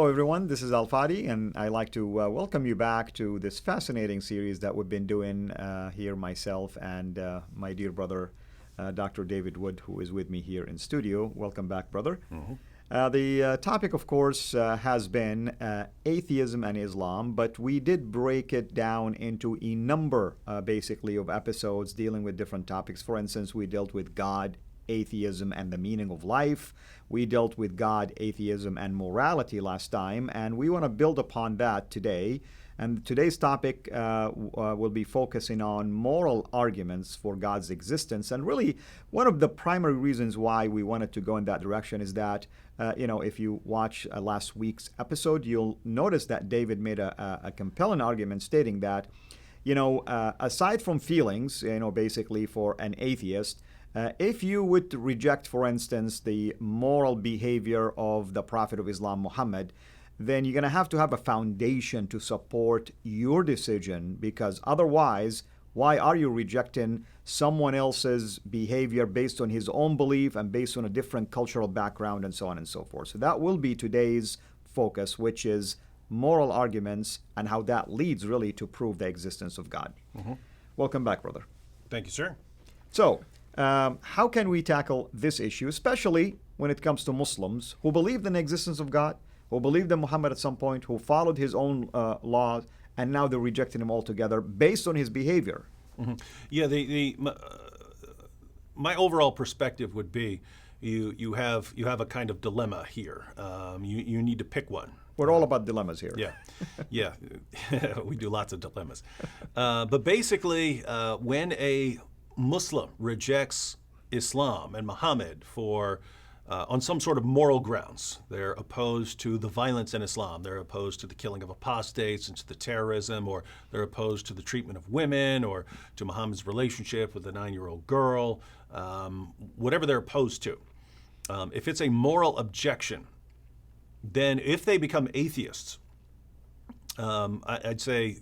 Hello, everyone. This is Fadi, and I'd like to welcome you back to this fascinating series that we've been doing here, myself and my dear brother, Dr. David Wood, who is with me here in studio. Welcome back, brother. The topic, of course, has been atheism and Islam, but we did break it down into a number, basically, of episodes dealing with different topics. For instance, we dealt with God, atheism, and the meaning of life. We dealt with God, atheism, and morality last time, and we want to build upon that today. And today's topic will be focusing on moral arguments for God's existence. And really, one of the primary reasons why we wanted to go in that direction is that, if you watch last week's episode, you'll notice that David made a compelling argument stating that, aside from feelings, basically for an atheist, if you would reject, for instance, the moral behavior of the Prophet of Islam, Muhammad, then you're going to have a foundation to support your decision, because otherwise, why are you rejecting someone else's behavior based on his own belief and based on a different cultural background and so on and so forth? So that will be today's focus, which is moral arguments and how that leads really to prove the existence of God. Welcome back, brother. Thank you, sir. So, how can we tackle this issue, especially when it comes to Muslims who believed in the existence of God, who believed in Muhammad at some point, who followed his own laws, and now they're rejecting him altogether based on his behavior? Yeah, my overall perspective would be you have a kind of dilemma here. You need to pick one. We're all about dilemmas here. Yeah, we do lots of dilemmas. But basically, when a Muslim rejects Islam and Muhammad on some sort of moral grounds, they're opposed to the violence in Islam, they're opposed to the killing of apostates and to the terrorism, or they're opposed to the treatment of women, or to Muhammad's relationship with a 9-year-old girl, whatever they're opposed to. If it's a moral objection, then if they become atheists, I'd say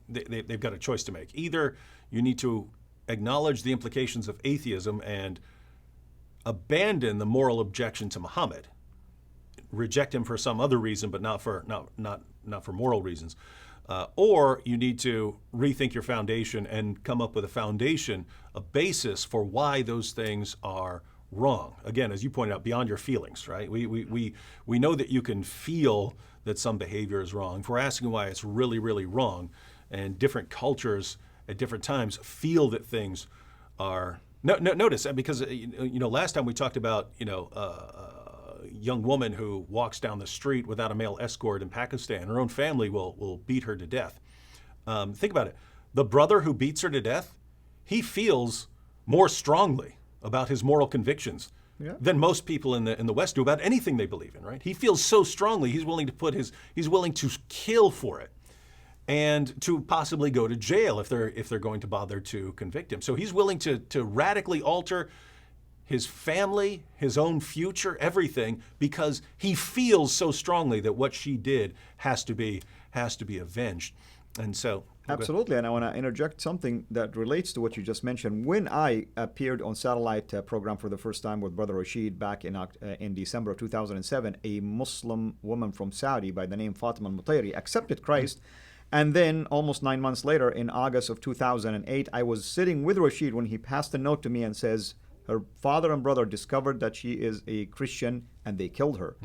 they've got a choice to make. Either you need to acknowledge the implications of atheism and abandon the moral objection to Muhammad, reject him for some other reason, but not for moral reasons, or you need to rethink your foundation and come up with a basis for why those things are wrong. Again, as you pointed out, beyond your feelings, right? We know that you can feel that some behavior is wrong. If we're asking why it's really, really wrong, and different cultures at different times feel that things are. Notice that, because last time we talked about a young woman who walks down the street without a male escort in Pakistan. Her own family will beat her to death. Think about it. The brother who beats her to death, he feels more strongly about his moral convictions than most people in the West do about anything they believe in. Right? He feels so strongly he's willing to kill for it, and to possibly go to jail if they're going to bother to convict him. So he's willing to radically alter his family, his own future, everything, because he feels so strongly that what she did has to be avenged. And so absolutely, and I want to interject something that relates to what you just mentioned. When I appeared on satellite program for the first time with Brother Rashid back in December of 2007, a Muslim woman from Saudi by the name Fatima al-Mutayri accepted Christ. And then almost 9 months later, in August of 2008, I was sitting with Rashid when he passed a note to me and says her father and brother discovered that she is a Christian and they killed her.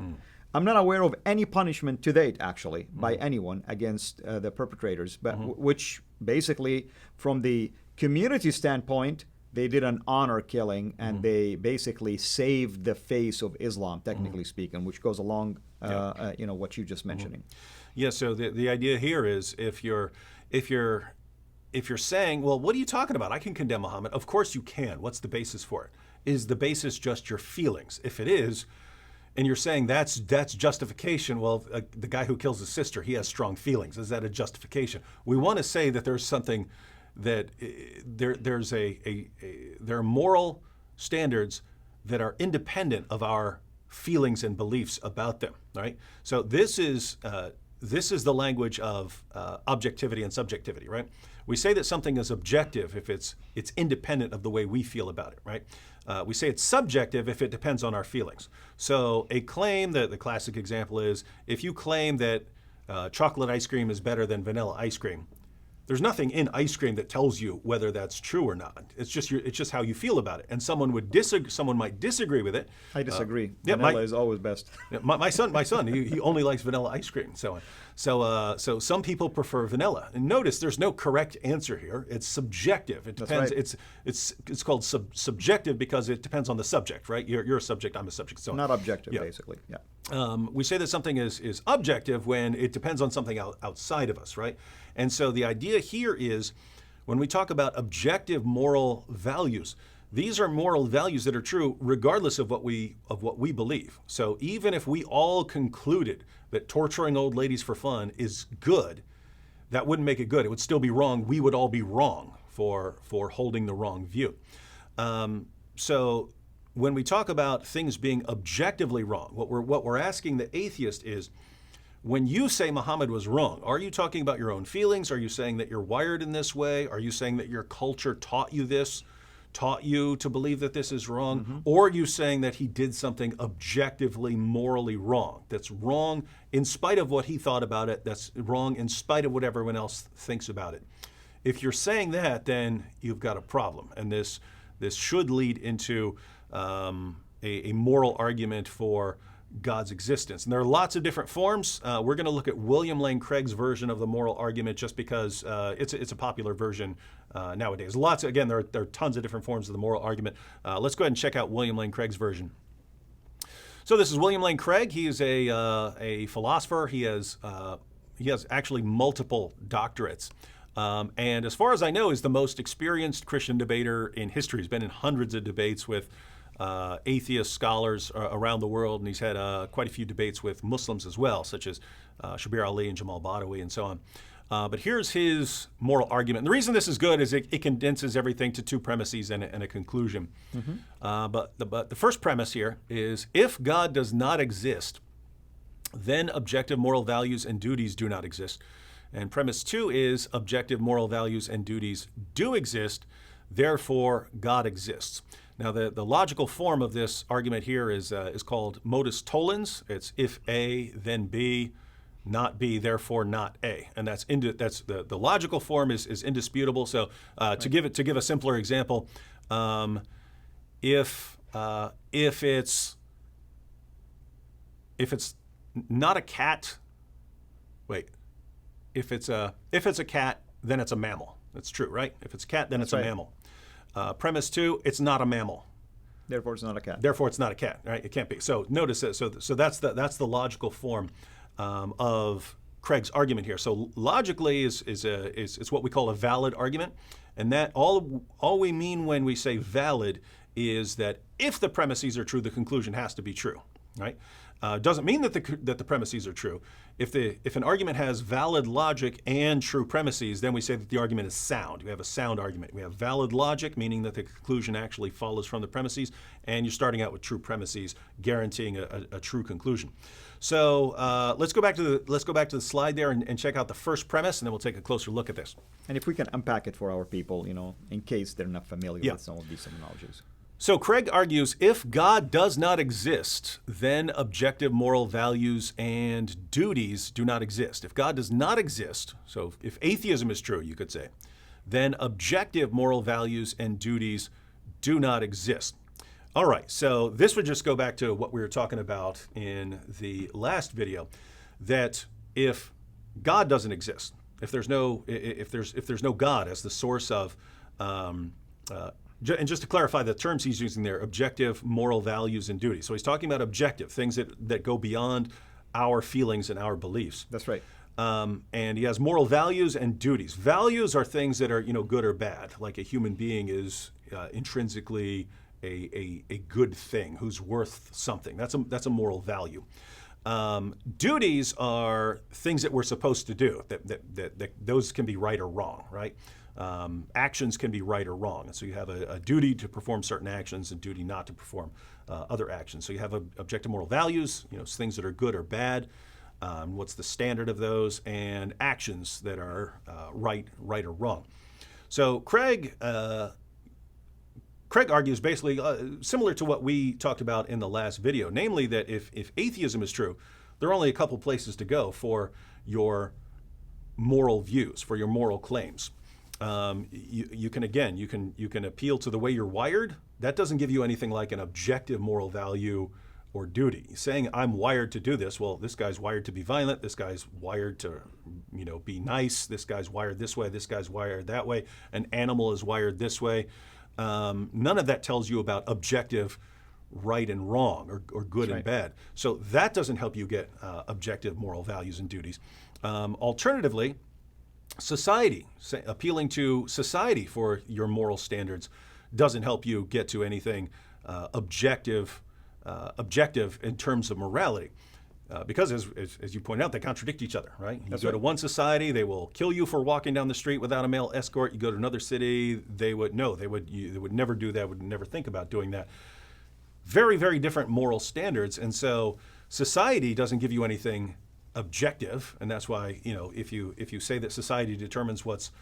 I'm not aware of any punishment to date, actually, by anyone against the perpetrators, but which basically, from the community standpoint, they did an honor killing, and they basically saved the face of Islam, technically speaking, which goes along, what you just mentioning. Yeah. So the idea here is if you're saying, well, what are you talking about? I can condemn Muhammad. Of course you can. What's the basis for it? Is the basis just your feelings? If it is, and you're saying that's justification, well, the guy who kills his sister, he has strong feelings. Is that a justification? We want to say that there's something that there are moral standards that are independent of our feelings and beliefs about them, right? So this is this is the language of objectivity and subjectivity, right? We say that something is objective if it's independent of the way we feel about it, right? We say it's subjective if it depends on our feelings. So a claim, that the classic example is, if you claim that chocolate ice cream is better than vanilla ice cream, there's nothing in ice cream that tells you whether that's true or not. It's just how you feel about it. And someone might disagree with it. I disagree. Yeah, Vanilla is always best. My son, he only likes vanilla ice cream. So some people prefer vanilla. And notice there's no correct answer here. It's subjective. It depends. That's right. It's called subjective because it depends on the subject, right? You're a subject, I'm a subject. So Not objective, basically. Yeah. we say that something is objective when it depends on something outside of us, right? And so the idea here is, when we talk about objective moral values, these are moral values that are true regardless of what we believe. So even if we all concluded that torturing old ladies for fun is good, that wouldn't make it good. It would still be wrong. We would all be wrong for holding the wrong view. So when we talk about things being objectively wrong, what we're asking the atheist is, when you say Muhammad was wrong, are you talking about your own feelings? Are you saying that you're wired in this way? Are you saying that your culture taught you this, taught you to believe that this is wrong? Mm-hmm. Or are you saying that he did something objectively, morally wrong, that's wrong in spite of what he thought about it, that's wrong in spite of what everyone else thinks about it? If you're saying that, then you've got a problem. And this should lead into a moral argument for God's existence. And there are lots of different forms. We're going to look at William Lane Craig's version of the moral argument just because it's a popular version nowadays. There are tons of different forms of the moral argument. Let's go ahead and check out William Lane Craig's version. So this is William Lane Craig. He is a philosopher. He has actually multiple doctorates. And as far as I know, is the most experienced Christian debater in history. He's been in hundreds of debates with atheist scholars around the world, and he's had quite a few debates with Muslims as well, such as Shabir Ali and Jamal Badawi and so on. But here's his moral argument. And the reason this is good is it condenses everything to two premises and a conclusion. Mm-hmm. But the first premise here is, if God does not exist, then objective moral values and duties do not exist. And premise two is, objective moral values and duties do exist, therefore God exists. Now, the logical form of this argument here is called modus tollens. It's if A, then B, not B, therefore not A. And that's the logical form is indisputable. So to give a simpler example, if it's not a cat, if it's a cat, then it's a mammal. That's true, right? If it's a cat, then it's a mammal. Premise two, it's not a mammal. Therefore, it's not a cat. Therefore, it's not a cat, right? It can't be. So notice that. So that's the logical form of Craig's argument here. So logically is what we call a valid argument, and that all we mean when we say valid is that if the premises are true, the conclusion has to be true, right? Doesn't mean that the premises are true. If an argument has valid logic and true premises, then we say that the argument is sound. We have a sound argument. We have valid logic, meaning that the conclusion actually follows from the premises, and you're starting out with true premises, guaranteeing a true conclusion. So let's go back to the slide there and check out the first premise, and then we'll take a closer look at this. And if we can unpack it for our people, in case they're not familiar with some of these terminologies. So Craig argues, if God does not exist, then objective moral values and duties do not exist. If God does not exist, so if atheism is true, you could say, then objective moral values and duties do not exist. All right, so this would just go back to what we were talking about in the last video, that if God doesn't exist, if there's no God as the source of and just to clarify the terms he's using there, objective moral values and duties. So he's talking about objective, things that go beyond our feelings and our beliefs. That's right. And he has moral values and duties. Values are things that are good or bad, like a human being is intrinsically a good thing, who's worth something. That's a moral value. Duties are things that we're supposed to do, that those can be right or wrong, right? Actions can be right or wrong. And so you have a duty to perform certain actions and duty not to perform other actions. So you have objective moral values, things that are good or bad. what's the standard of those, and actions that are right or wrong. So Craig argues basically similar to what we talked about in the last video, namely that if atheism is true, there are only a couple places to go for your moral views, for your moral claims. You can appeal to the way you're wired. That doesn't give you anything like an objective moral value or duty. Saying I'm wired to do this, well, this guy's wired to be violent, this guy's wired to, be nice, this guy's wired this way, this guy's wired that way, an animal is wired this way. None of that tells you about objective right and wrong or good and bad. So that doesn't help you get objective moral values and duties. Alternatively, society, appealing to society for your moral standards doesn't help you get to anything objective in terms of morality. Because as you point out, they contradict each other, right? You go to one society, they will kill you for walking down the street without a male escort. You go to another city, they would never do that, would never think about doing that. Very, very different moral standards. And so society doesn't give you anything objective. And that's why, if you say that society determines what's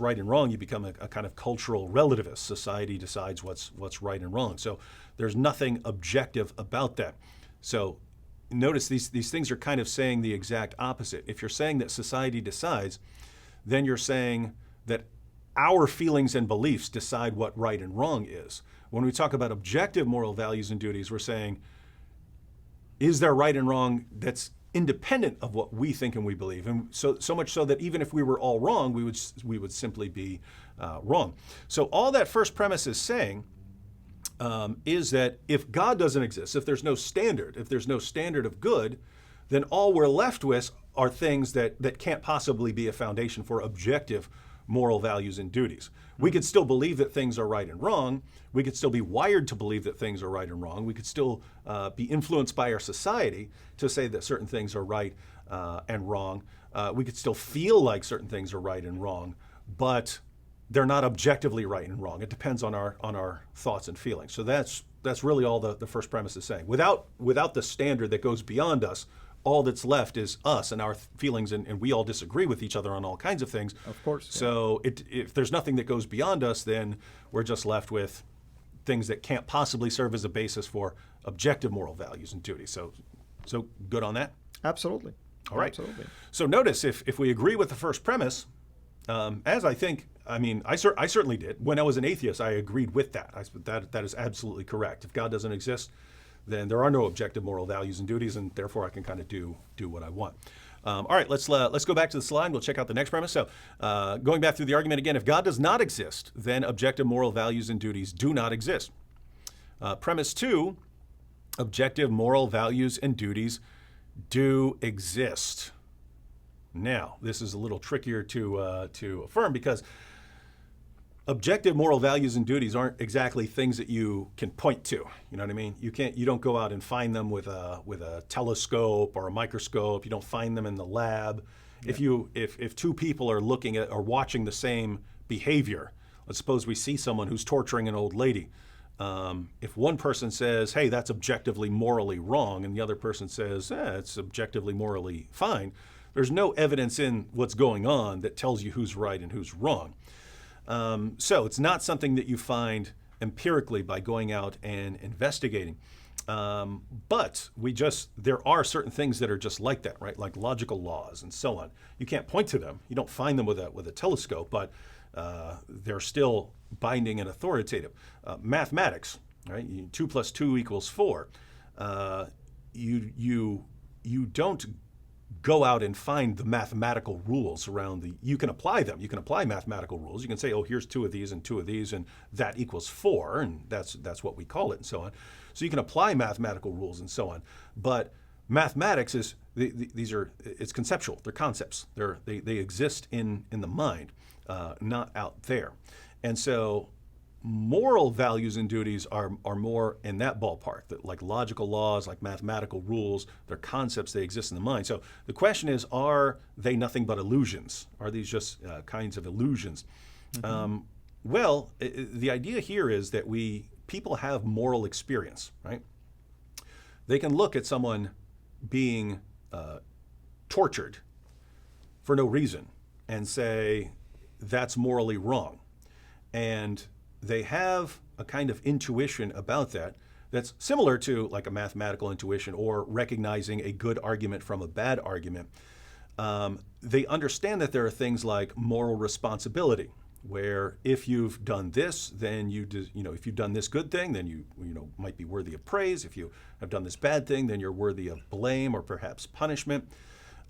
right and wrong, you become a kind of cultural relativist. Society decides what's right and wrong. So there's nothing objective about that. So notice these things are kind of saying the exact opposite. If you're saying that society decides, then you're saying that our feelings and beliefs decide what right and wrong is. When we talk about objective moral values and duties, we're saying, is there right and wrong that's independent of what we think and we believe? And so much so that even if we were all wrong, we would simply be wrong. So all that first premise is saying is that if God doesn't exist, if there's no standard of good, then all we're left with are things that can't possibly be a foundation for objective moral values and duties. We could still believe that things are right and wrong. We could still be wired to believe that things are right and wrong. We could still be influenced by our society to say that certain things are right and wrong. We could still feel like certain things are right and wrong, but they're not objectively right and wrong. It depends on our thoughts and feelings. So that's really all the first premise is saying. Without the standard that goes beyond us, all that's left is us and our feelings, and we all disagree with each other on all kinds of things. Of course. So if there's nothing that goes beyond us, then we're just left with things that can't possibly serve as a basis for objective moral values and duties. So good on that? Absolutely. All right. Absolutely. So notice if we agree with the first premise, as I certainly did. When I was an atheist, I agreed with that. That is absolutely correct. If God doesn't exist, then there are no objective moral values and duties, and therefore I can kind of do what I want. All right, let's go back to the slide. We'll check out the next premise. So going back through the argument again, if God does not exist, then objective moral values and duties do not exist. Premise 2, objective moral values and duties do exist. Now, this is a little trickier to affirm because objective moral values and duties aren't exactly things that you can point to. You know what I mean? You don't go out and find them with a telescope or a microscope. You don't find them in the lab. Yeah. If two people are looking at or watching the same behavior, let's suppose we see someone who's torturing an old lady. If one person says, hey, that's objectively morally wrong, and the other person says, it's objectively morally fine, there's no evidence in what's going on that tells you who's right and who's wrong. So it's not something that you find empirically by going out and investigating. But there are certain things that are just like that, right? Like logical laws and so on. You can't point to them. You don't find them with a telescope, but they're still binding and authoritative. Mathematics, right? 2 + 2 = 4. You don't go out and find the mathematical rules around you can apply them. You can apply mathematical rules. You can say, oh, here's 2 of these and 2 of these, and that equals 4, and that's what we call it, and so on. So you can apply mathematical rules and so on. But mathematics it's conceptual. They're concepts. They exist in the mind, not out there. And so moral values and duties are more in that ballpark, that like logical laws, like mathematical rules, they're concepts, they exist in the mind. So the question is, are they nothing but illusions? Are these just kinds of illusions? Mm-hmm. The idea here is that people have moral experience, right? They can look at someone being tortured for no reason and say that's morally wrong. And they have a kind of intuition about that that's similar to like a mathematical intuition or recognizing a good argument from a bad argument. They understand that there are things like moral responsibility, where if you've done this, then if you've done this good thing, then you might be worthy of praise. If you have done this bad thing, then you're worthy of blame or perhaps punishment.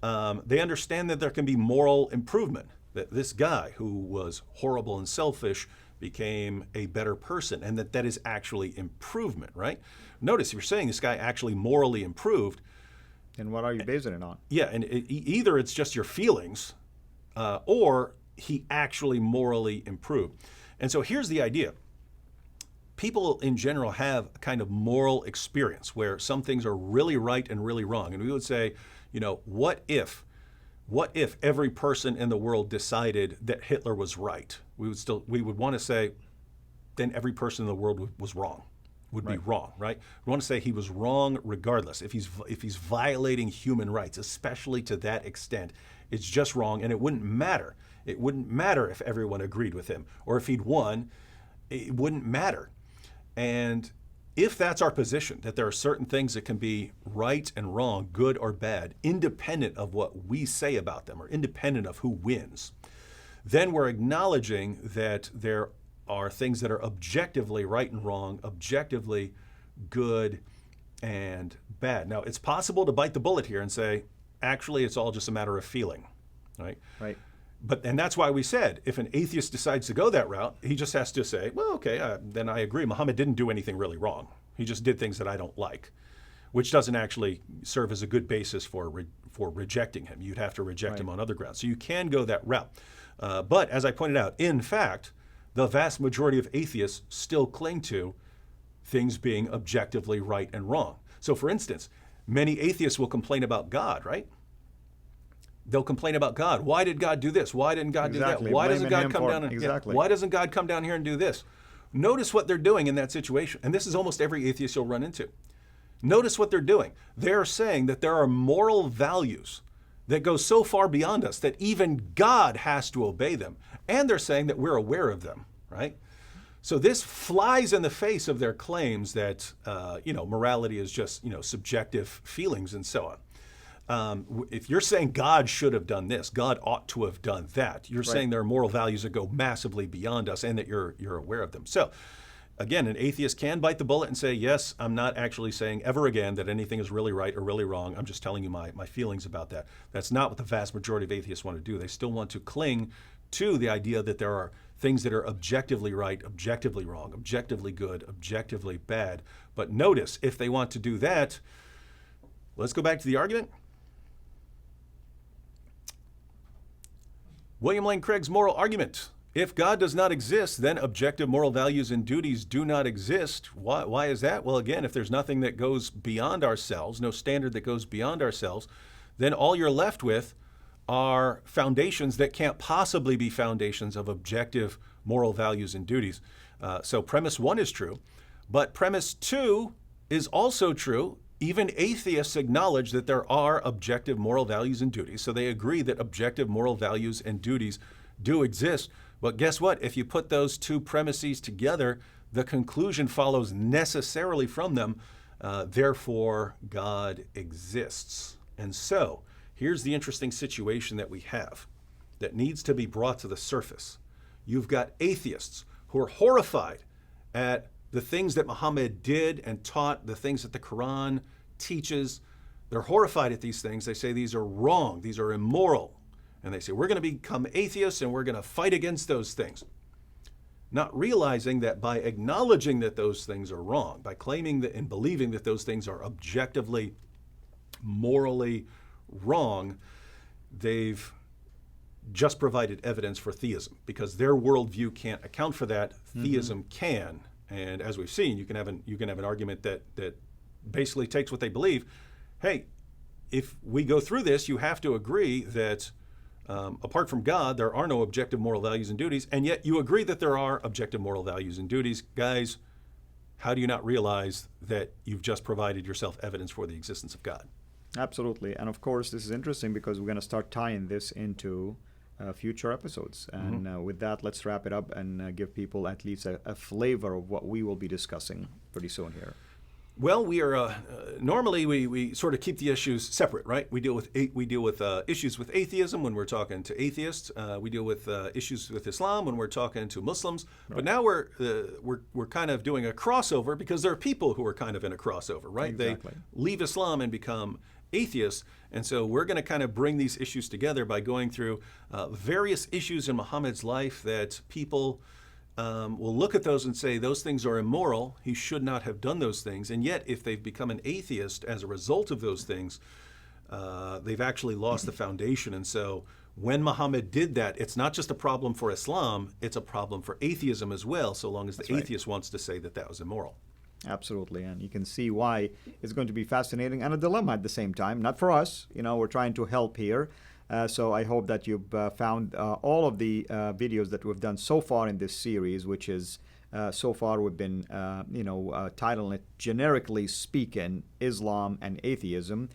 They understand that there can be moral improvement, that this guy who was horrible and selfish became a better person, and that is actually improvement, right? Notice if you're saying this guy actually morally improved, And what are you basing it on? yeah, and either it's just your feelings, or he actually morally improved. And so here's the idea. People in general have a kind of moral experience where some things are really right and really wrong. And we would say, what if every person in the world decided that Hitler was right? We would want to say, then every person in the world was wrong, would be wrong, right? We want to say he was wrong regardless. If he's violating human rights, especially to that extent, it's just wrong, and it wouldn't matter. It wouldn't matter if everyone agreed with him, or if he'd won, it wouldn't matter. And if that's our position, that there are certain things that can be right and wrong, good or bad, independent of what we say about them, or independent of who wins, then we're acknowledging that there are things that are objectively right and wrong, objectively good and bad. Now, it's possible to bite the bullet here and say, actually, it's all just a matter of feeling, right? Right. And that's why we said, if an atheist decides to go that route, he just has to say, well, okay, then I agree. Muhammad didn't do anything really wrong. He just did things that I don't like, which doesn't actually serve as a good basis for rejecting him. You'd have to reject him on other grounds. So you can go that route. But as I pointed out, in fact, the vast majority of atheists still cling to things being objectively right and wrong. So for instance, many atheists will complain about God, right? They'll complain about God. Why did God do this? Why didn't God do that? Why doesn't God come down why doesn't God come down here and do this? Notice what they're doing in that situation. And this is almost every atheist you'll run into. Notice what they're doing. They're saying that there are moral values that go so far beyond us that even God has to obey them. And they're saying that we're aware of them, right? So this flies in the face of their claims that, morality is just, subjective feelings and so on. If you're saying God should have done this, God ought to have done that, you're saying there are moral values that go massively beyond us and that you're aware of them. So again, an atheist can bite the bullet and say, yes, I'm not actually saying ever again that anything is really right or really wrong. I'm just telling you my feelings about that. That's not what the vast majority of atheists want to do. They still want to cling to the idea that there are things that are objectively right, objectively wrong, objectively good, objectively bad. But notice, if they want to do that, let's go back to the argument. William Lane Craig's moral argument. If God does not exist, then objective moral values and duties do not exist. Why is that? Well, again, if there's nothing that goes beyond ourselves, no standard that goes beyond ourselves, then all you're left with are foundations that can't possibly be foundations of objective moral values and duties. So premise 1 is true, but premise 2 is also true. Even atheists acknowledge that there are objective moral values and duties, so they agree that objective moral values and duties do exist. But guess what? If you put those two premises together, the conclusion follows necessarily from them, therefore God exists. And so here's the interesting situation that we have that needs to be brought to the surface. You've got atheists who are horrified at the things that Muhammad did and taught, the things that the Quran teaches. They're horrified at these things. They say these are wrong, these are immoral. And they say, we're going to become atheists and we're going to fight against those things. Not realizing that by acknowledging that those things are wrong, by claiming that and believing that those things are objectively, morally wrong, they've just provided evidence for theism, because their worldview can't account for that. Theism can. And as we've seen, you can have an argument that basically takes what they believe. Hey, if we go through this, you have to agree that apart from God, there are no objective moral values and duties, and yet you agree that there are objective moral values and duties. Guys, how do you not realize that you've just provided yourself evidence for the existence of God? Absolutely. And of course, this is interesting because we're going to start tying this into future episodes. And with that, let's wrap it up and give people at least a flavor of what we will be discussing pretty soon here. Well, we are normally we sort of keep the issues separate, right? We deal with issues with atheism when we're talking to atheists. We deal with issues with Islam when we're talking to Muslims. Right. But now we're kind of doing a crossover because there are people who are kind of in a crossover, right? Exactly. They leave Islam and become atheists, and so we're going to kind of bring these issues together by going through various issues in Muhammad's life that people will look at those and say those things are immoral. He should not have done those things. And yet, if they've become an atheist as a result of those things, they've actually lost the foundation. And so when Muhammad did that, it's not just a problem for Islam, it's a problem for atheism as well, so long as the atheist wants to say that that was immoral. Absolutely. And you can see why it's going to be fascinating and a dilemma at the same time. Not for us. We're trying to help here. So I hope that you've found all of the videos that we've done so far in this series, which is so far we've been, titling it Generically Speaking, Islam and Atheism,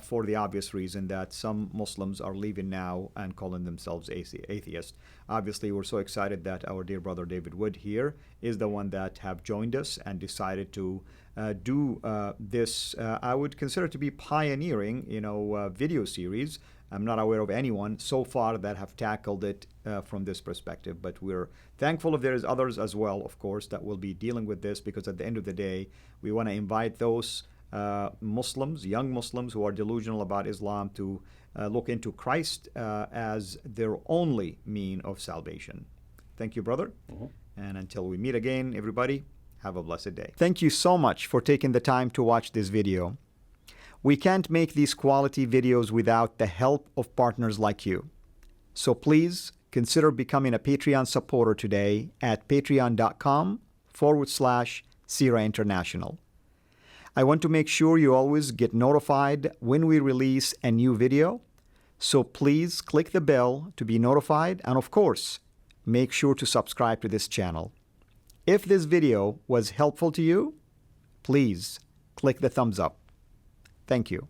for the obvious reason that some Muslims are leaving now and calling themselves atheists. Obviously, we're so excited that our dear brother David Wood here is the one that have joined us and decided to do this, I would consider to be pioneering, video series. I'm not aware of anyone so far that have tackled it from this perspective, but we're thankful if there's others as well, of course, that will be dealing with this, because at the end of the day, we want to invite those Muslims, young Muslims who are delusional about Islam, to look into Christ as their only mean of salvation. Thank you, brother. And until we meet again, everybody, have a blessed day. Thank you so much for taking the time to watch this video. We can't make these quality videos without the help of partners like you. So please consider becoming a Patreon supporter today at patreon.com/CIRA International. I want to make sure you always get notified when we release a new video. So please click the bell to be notified. And of course, make sure to subscribe to this channel. If this video was helpful to you, please click the thumbs up. Thank you.